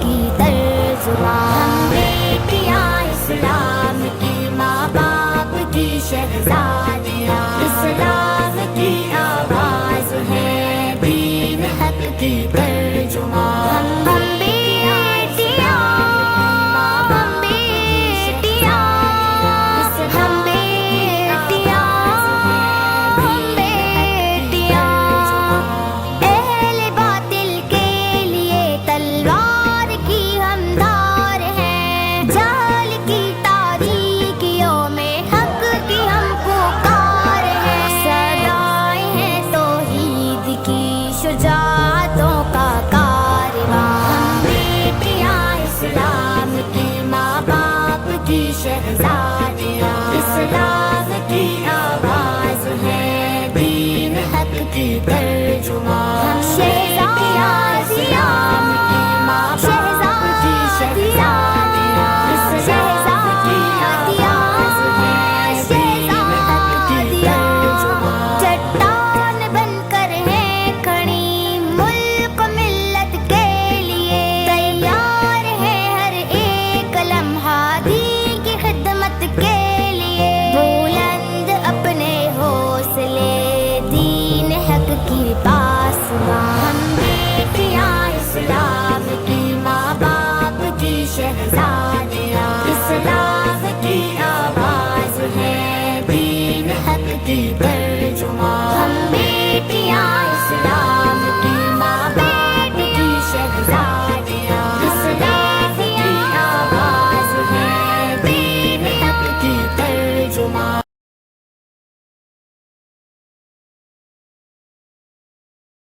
کی ترجمان، ہم بیٹیاں اسلام کی، ماں باپ کی شہزادیاں، اسلام کی آواز ہے دین حق کی ترجمان، ہم بیٹیاں، ہم بیٹیاں، ہم بیٹیاں، ہم بیٹیاں، اہل باطل کے لیے تلوار کی ہم دھار ہیں، جہل کی تاریکیوں میں حق کی ہم پکار ہیں، صدائیں ہیں توحید کی شجاعتوں کا کارواں، ہم بیٹیاں اسلام کی، ماں باپ کی شہزادیاں، اسلام کی آواز ہے دین حق کی ترجمان، ہم شہزادیاں اسلام کی، ماں باپ کی شہزادیاں، اسلام کی آواز ہے دین حق کی ترجمان، چٹان بن کر ہے کھڑی ملک ملت کے لیے، تیار ہے ہر ایک لمحہ دین کی خدمت کے لیے، بلند اپنے حوصلے دین حق کی پاسباں،